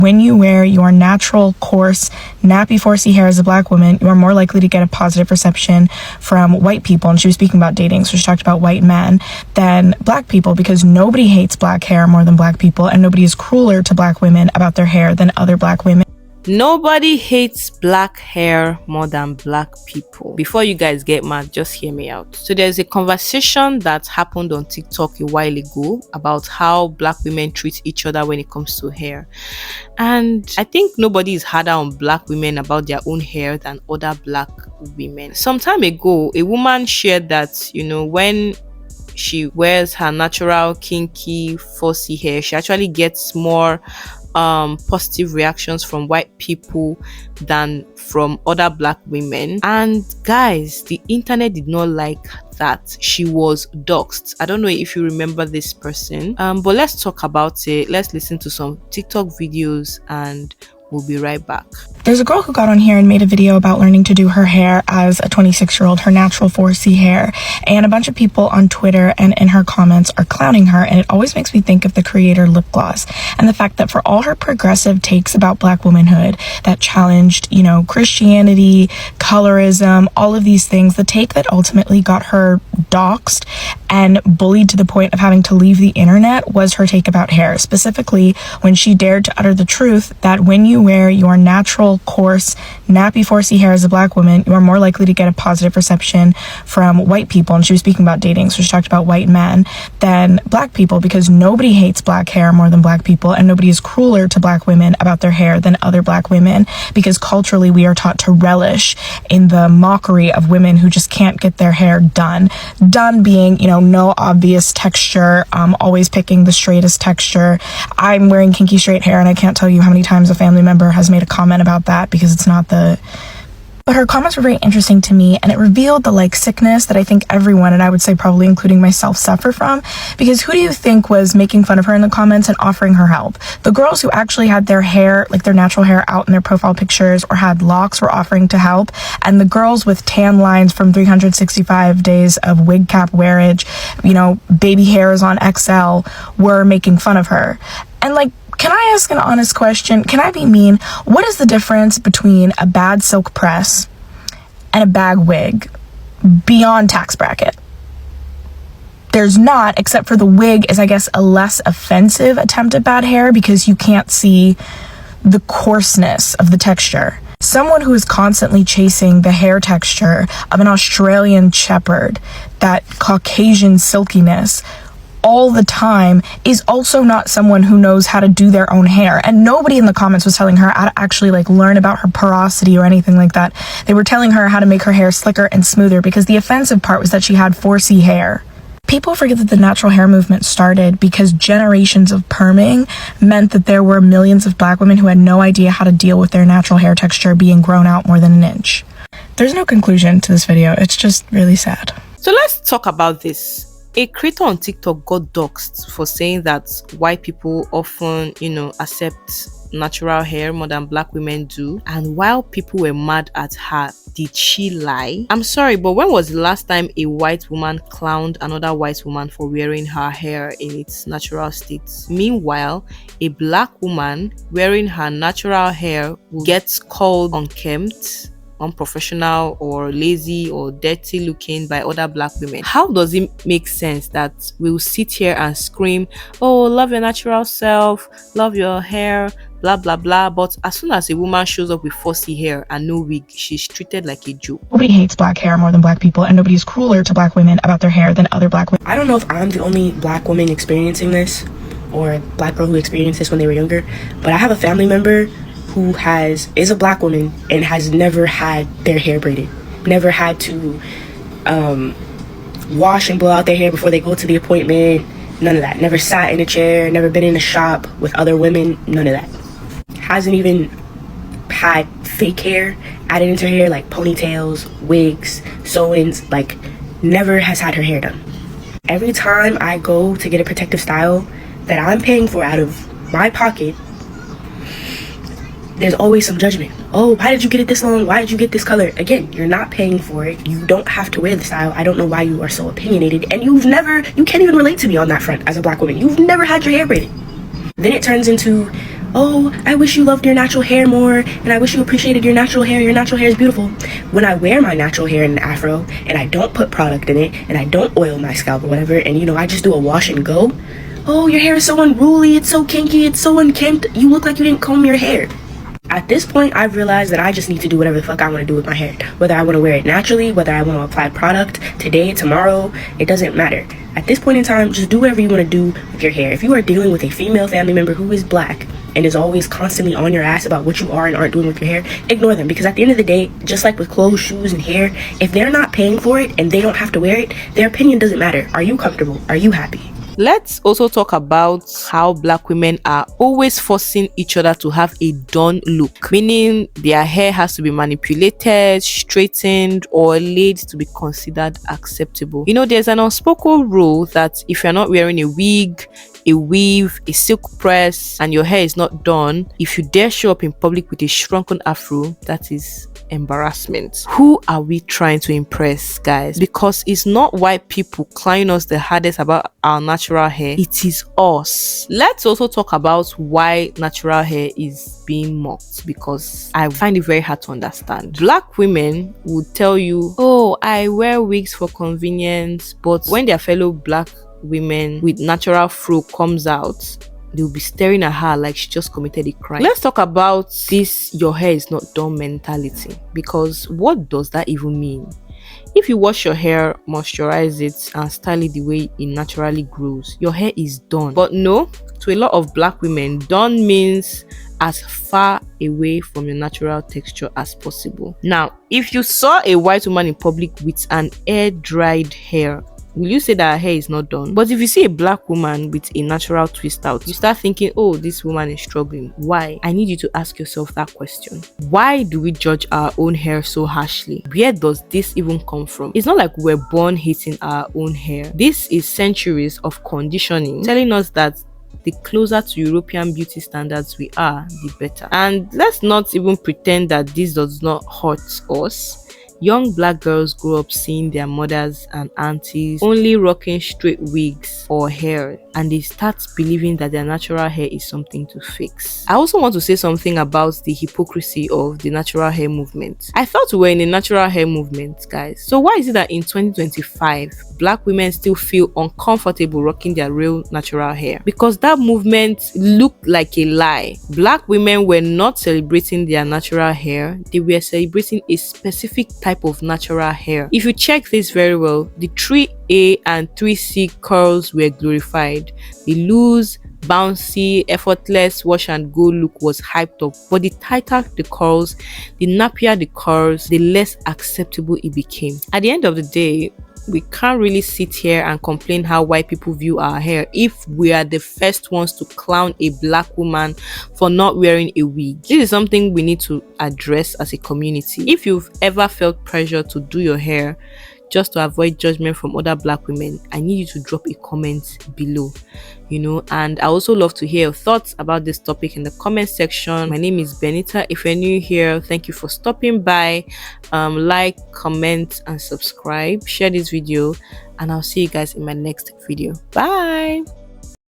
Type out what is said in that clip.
When you wear your natural, coarse, nappy 4C hair as a black woman, you are more likely to get a positive reception from white people, and she was speaking about dating, so she talked about white men, than black people, because nobody hates black hair more than black people, and nobody is crueler to black women about their hair than other black women. Nobody hates black hair more than black people. Before you guys get mad, just hear me out. So there's a conversation that happened on TikTok a while ago about how black women treat each other when it comes to hair. And I think nobody is harder on black women about their own hair than other black women. Some time ago, a woman shared that, when she wears her natural kinky 4C hair, she actually gets more positive reactions from white people than from other black women. And guys, the internet did not like that. She was doxxed. I don't know if you remember this person, but let's talk about it. Let's listen to some TikTok videos and we'll be right back. There's a girl who got on here and made a video about learning to do her hair as a 26-year-old, her natural 4C hair, and a bunch of people on Twitter and in her comments are clowning her, and it always makes me think of the creator Lip Gloss and the fact that for all her progressive takes about black womanhood that challenged, Christianity, colorism, all of these things, the take that ultimately got her doxxed and bullied to the point of having to leave the internet was her take about hair, specifically when she dared to utter the truth that when you wear your natural, coarse, nappy 4C hair as a black woman, you are more likely to get a positive reception from white people, and she was speaking about dating, so she talked about white men, than black people, because nobody hates black hair more than black people, and nobody is crueler to black women about their hair than other black women, because culturally we are taught to relish in the mockery of women who just can't get their hair done being, no obvious texture, always picking the straightest texture. I'm wearing kinky straight hair, and I can't tell you how many times a family member has made a comment about that because it's not the... But her comments were very interesting to me, and it revealed the sickness that I think everyone, and I would say probably including myself, suffer from. Because who do you think was making fun of her in the comments and offering her help? The girls who actually had their hair, their natural hair out in their profile pictures or had locks, were offering to help. And the girls with tan lines from 365 days of wig cap wearage, baby hairs on XL, were making fun of her. And can I ask an honest question? Can I be mean? What is the difference between a bad silk press and a bag wig beyond tax bracket? There's not, except for the wig is, I guess, a less offensive attempt at bad hair because you can't see the coarseness of the texture. Someone who is constantly chasing the hair texture of an Australian shepherd, that Caucasian silkiness, all the time, is also not someone who knows how to do their own hair. And nobody in the comments was telling her how to actually learn about her porosity or anything like that. They were telling her how to make her hair slicker and smoother, because the offensive part was that she had 4C hair. People forget that the natural hair movement started because generations of perming meant that there were millions of black women who had no idea how to deal with their natural hair texture being grown out more than an inch. There's no conclusion to this video. It's just really sad. So let's talk about this. A creator on TikTok got doxxed for saying that white people often, accept natural hair more than black women do. And while people were mad at her, did she lie? I'm sorry, but when was the last time a white woman clowned another white woman for wearing her hair in its natural state? Meanwhile, a black woman wearing her natural hair gets called unkempt, unprofessional, or lazy, or dirty looking by other black women. How does it make sense that we'll sit here and scream, oh, love your natural self, love your hair, blah blah blah, but as soon as a woman shows up with 4C hair and no wig, she's treated like a joke? Nobody hates black hair more than black people, and nobody is crueler to black women about their hair than other black women. I don't know if I'm the only black woman experiencing this, or black girl who experienced this when they were younger, but I have a family member who is a black woman and has never had their hair braided, never had to wash and blow out their hair before they go to the appointment, none of that. Never sat in a chair, never been in a shop with other women, none of that. Hasn't even had fake hair added into her hair, like ponytails, wigs, sew-ins, never has had her hair done. Every time I go to get a protective style that I'm paying for out of my pocket, there's always some judgment. Oh, why did you get it this long? Why did you get this color? Again, you're not paying for it. You don't have to wear the style. I don't know why you are so opinionated. And you can't even relate to me on that front as a black woman. You've never had your hair braided. Then it turns into, oh, I wish you loved your natural hair more, and I wish you appreciated your natural hair is beautiful. When I wear my natural hair in an afro and I don't put product in it and I don't oil my scalp or whatever, and I just do a wash and go, oh, your hair is so unruly, it's so kinky, it's so unkempt, you look like you didn't comb your hair. At this point, I've realized that I just need to do whatever the fuck I want to do with my hair. Whether I want to wear it naturally, whether I want to apply product today, tomorrow, it doesn't matter. At this point in time, just do whatever you want to do with your hair. If you are dealing with a female family member who is black and is always constantly on your ass about what you are and aren't doing with your hair, ignore them. Because at the end of the day, just like with clothes, shoes, and hair, if they're not paying for it and they don't have to wear it, their opinion doesn't matter. Are you comfortable? Are you happy? Let's also talk about how black women are always forcing each other to have a done look, meaning their hair has to be manipulated, straightened, or laid to be considered acceptable. There's an unspoken rule that if you're not wearing a wig, a weave, a silk press, and your hair is not done, if you dare show up in public with a shrunken afro, that is embarrassment. Who are we trying to impress, guys? Because it's not white people clowning us the hardest about our natural hair, it is us. Let's also talk about why natural hair is being mocked, because I find it very hard to understand. Black women would tell you, oh, I wear wigs for convenience, but when their fellow black women with natural fro comes out, they'll be staring at her like she just committed a crime. Let's talk about this your hair is not done mentality, because what does that even mean? If you wash your hair, moisturize it, and style it the way it naturally grows, your hair is done. But no, to a lot of black women, done means as far away from your natural texture as possible. Now, if you saw a white woman in public with an air-dried hair, will you say that her hair is not done? But if you see a black woman with a natural twist out, you start thinking, oh, this woman is struggling. Why? I need you to ask yourself that question. Why do we judge our own hair so harshly? Where does this even come from? It's not like we're born hating our own hair. This is centuries of conditioning telling us that the closer to European beauty standards we are, the better. And let's not even pretend that this does not hurt us. Young black girls grow up seeing their mothers and aunties only rocking straight wigs or hair, and they start believing that their natural hair is something to fix. I also want to say something about the hypocrisy of the natural hair movement. I thought we were in a natural hair movement, guys. So why is it that in 2025, black women still feel uncomfortable rocking their real natural hair? Because that movement looked like a lie. Black women were not celebrating their natural hair, they were celebrating a specific type of natural hair. If you check this very well, the 3A and 3C curls were glorified. The loose, bouncy, effortless wash and go look was hyped up, but the tighter the curls, the nappier the curls, the less acceptable it became. At the end of the day, we can't really sit here and complain how white people view our hair if we are the first ones to clown a black woman for not wearing a wig. This is something we need to address as a community. If you've ever felt pressure to do your hair just to avoid judgment from other black women, I need you to drop a comment below, and I also love to hear your thoughts about this topic in the comment section. My name is Benita. If you're new here, thank you for stopping by. Like, comment, and subscribe. Share this video, and I'll see you guys in my next video. Bye.